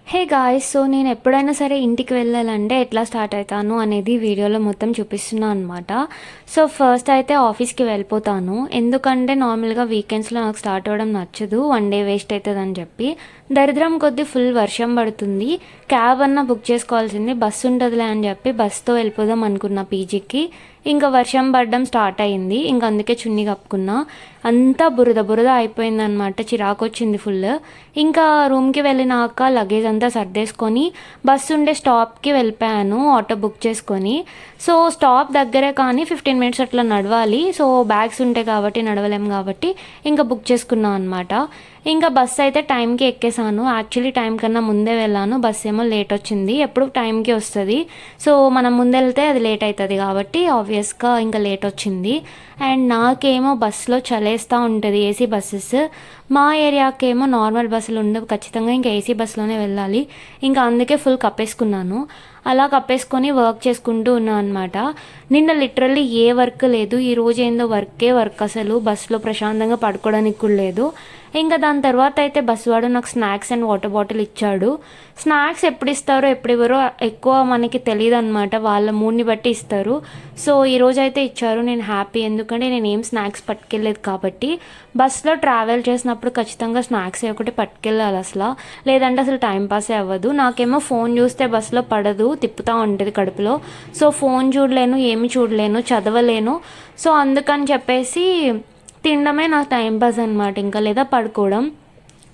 Hey guys, so నేను ఎప్పుడైనా సరే ఇంటికి వెళ్ళాలంటే ఎట్లా స్టార్ట్ అవుతాను అనేది వీడియోలో మొత్తం చూపిస్తున్నాను అనమాట. సో ఫస్ట్ అయితే ఆఫీస్కి వెళ్ళిపోతాను. ఎందుకంటే నార్మల్గా వీకెండ్స్లో నాకు స్టార్ట్ అవ్వడం నచ్చదు, వన్ డే వేస్ట్ అవుతుందని చెప్పి. దరిద్రం కొద్దీ ఫుల్ వర్షం పడుతుంది, క్యాబ్ అన్నా బుక్ చేసుకోవాల్సింది, బస్సు ఉంటుందిలే అని చెప్పి బస్సుతో వెళ్ళిపోదాం అనుకున్నా పీజీకి. ఇంకా వర్షం పడడం స్టార్ట్ అయింది, ఇంకా అందుకే చున్నీ కప్పుకున్నా. అంతా బురద బురద అయిపోయిందనమాట, చిరాకు వచ్చింది ఫుల్. ఇంకా రూమ్కి వెళ్ళినాక లగేజ్ అంతా సర్దేసుకొని బస్సు ఉండే స్టాప్కి వెళ్ళిపోయాను ఆటో బుక్ చేసుకొని. సో స్టాప్ దగ్గరే కానీ 15 మినిట్స్ అట్లా నడవాలి. సో బ్యాగ్స్ ఉంటాయి కాబట్టి నడవలేం కాబట్టి ఇంకా బుక్ చేసుకున్నాను అనమాట. ఇంకా బస్సు అయితే టైంకి ఎక్కేసాను. యాక్చువల్లీ టైం కన్నా ముందే వెళ్ళాను, బస్సు ఏమో లేట్ వచ్చింది. ఎప్పుడు టైంకి వస్తుంది, సో మనం ముందు వెళ్తే అది లేట్ అవుతుంది కాబట్టి ఆబ్వియస్గా ఇంకా లేట్ వచ్చింది. అండ్ నాకేమో బస్సులో చలేస్తూ ఉంటుంది, ఏసీ బస్సెస్. మా ఏరియాకేమో నార్మల్ బస్సులు ఉండవు, ఖచ్చితంగా ఇంకా ఏసీ బస్సులోనే వెళ్ళాలి. ఇంకా అందుకే ఫుల్ కప్పేసుకున్నాను. అలా కప్పేసుకొని వర్క్ చేసుకుంటూ ఉన్నాను అనమాట. నిన్న లిటరల్లీ ఏ వర్క్ లేదు, ఈరోజు ఏందో వర్క్ అసలు. బస్సులో ప్రశాంతంగా పడుకోవడానికి కూడా లేదు. ఇంకా దాని తర్వాత అయితే బస్సు వాడు నాకు స్నాక్స్ అండ్ వాటర్ బాటిల్ ఇచ్చాడు. స్నాక్స్ ఎప్పుడు ఇస్తారో ఎప్పుడు ఇవ్వరో ఎక్కువ మనకి తెలియదు అనమాట, వాళ్ళ మూడ్ని బట్టి ఇస్తారు. సో ఈరోజు అయితే ఇచ్చారు, నేను హ్యాపీ. ఎందుకంటే నేను ఏం స్నాక్స్ పట్టుకెళ్ళలేదు కాబట్టి. బస్సులో ట్రావెల్ చేసినప్పుడు ఖచ్చితంగా స్నాక్స్ ఒకటి పట్టుకెళ్ళాలి అసలు, లేదంటే అసలు టైంపాసే అవ్వదు. నాకేమో ఫోన్ చూస్తే బస్సులో పడదు, తిప్పుతూ ఉంటుంది కడుపులో. సో ఫోన్ చూడలేను, ఏమి చూడలేను, చదవలేను. సో అందుకని చెప్పేసి తినడమే నాకు టైంపాస్ అనమాట, ఇంకా లేదా పడుకోవడం.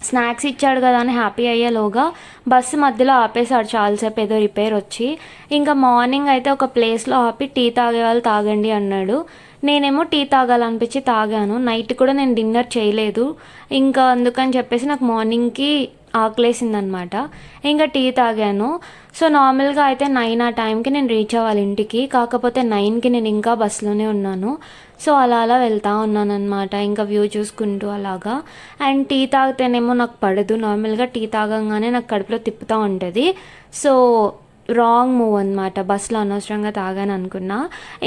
స్నాక్స్ ఇచ్చాడు కదా అని హ్యాపీ అయ్యేలోగా బస్సు మధ్యలో ఆపేశాడు చాలాసేపు, ఏదో రిపేర్ వచ్చి. ఇంకా మార్నింగ్ అయితే ఒక ప్లేస్లో ఆపి టీ తాగే వాళ్ళు తాగండి అన్నాడు. నేనేమో టీ తాగాలనిపించి తాగాను. నైట్ కూడా నేను డిన్నర్ చేయలేదు, ఇంకా అందుకని చెప్పేసి నాకు మార్నింగ్కి ఆకలేసిందనమాట. ఇంకా టీ తాగాను. సో నార్మల్గా అయితే 9 ఆ టైంకి నేను రీచ్ అవ్వాలి ఇంటికి, కాకపోతే 9కి నేను ఇంకా బస్సులోనే ఉన్నాను. సో అలా అలా వెళ్తూ ఉన్నాను అనమాట, ఇంకా వ్యూ చూసుకుంటూ అలాగా. అండ్ టీ తాగితేనేమో నాకు పడదు, నార్మల్గా టీ తాగంగానే నాకు కడుపులో తిప్పుతూ ఉంటుంది. సో రాంగ్ మూవ్ అనమాట, బస్సులో అనవసరంగా తాగాను అనుకున్నా.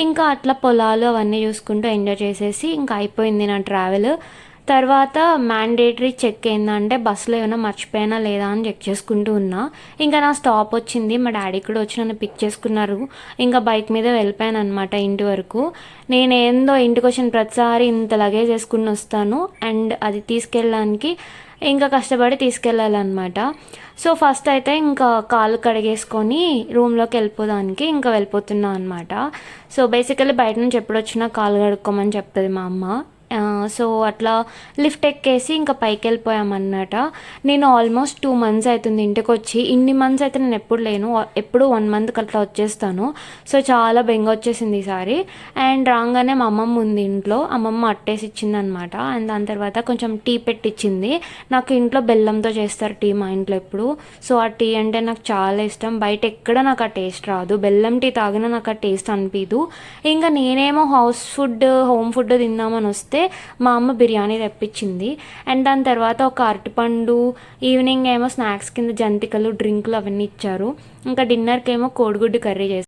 ఇంకా అట్లా పొలాలు అవన్నీ చూసుకుంటూ ఎంజాయ్ చేసేసి ఇంకా అయిపోయింది నా ట్రావెల్. తర్వాత మ్యాండేటరీ చెక్ ఏంటంటే బస్సులో ఏమైనా మర్చిపోయినా లేదా అని చెక్ చేసుకుంటూ ఉన్నా. ఇంకా నా స్టాప్ వచ్చింది, మా డాడీ కూడా వచ్చి నన్ను పిక్ చేసుకున్నారు. ఇంకా బైక్ మీద వెళ్ళిపోయాను అనమాట ఇంటి వరకు. నేనేందో ఇంటికి వచ్చిన ప్రతిసారి ఇంత లగేజ్ వేసుకుని వస్తాను, అండ్ అది తీసుకెళ్ళడానికి ఇంకా కష్టపడి తీసుకెళ్ళాలన్నమాట. సో ఫస్ట్ అయితే ఇంకా కాళ్ళు కడిగేసుకొని రూమ్లోకి వెళ్ళిపోదానికి ఇంకా వెళ్ళిపోతున్నా అనమాట. సో బేసికలీ బయట నుంచి ఎప్పుడు వచ్చినా కాళ్ళు కడుక్కోమని చెప్తుంది మా అమ్మ. సో అట్లా లిఫ్ట్ ఎక్కేసి ఇంకా పైకి వెళ్ళిపోయామన్నమాట. నేను ఆల్మోస్ట్ 2 months అవుతుంది ఇంటికి వచ్చి. ఇన్ని మంత్స్ అయితే నేను ఎప్పుడు లేను, ఎప్పుడు 1 monthకి అట్లా వచ్చేస్తాను. సో చాలా బెంగ వచ్చేసింది ఈసారి. అండ్ రాగానే మా అమ్మమ్మ ఉంది ఇంట్లో, అమ్మమ్మ అట్టేసి ఇచ్చింది అనమాట. అండ్ దాని తర్వాత కొంచెం టీ పెట్టించింది. నాకు ఇంట్లో బెల్లంతో చేస్తారు టీ మా ఇంట్లో ఎప్పుడు. సో ఆ టీ అంటే నాకు చాలా ఇష్టం, బయట ఎక్కడ నాకు ఆ టేస్ట్ రాదు. బెల్లం టీ తాగినా నాకు ఆ టేస్ట్ అనిపించదు. ఇంకా నేనేమో హోమ్ ఫుడ్ తిందామని వస్తే మా అమ్మ బిర్యానీ తెప్పించింది. అండ్ దాని తర్వాత ఒక అరటిపండు, ఈవినింగ్ ఏమో స్నాక్స్ కింద జంతికలు, డ్రింకులు అవన్నీ ఇచ్చారు. ఇంకా డిన్నర్కి ఏమో కోడిగుడ్డు కర్రీ చేశారు.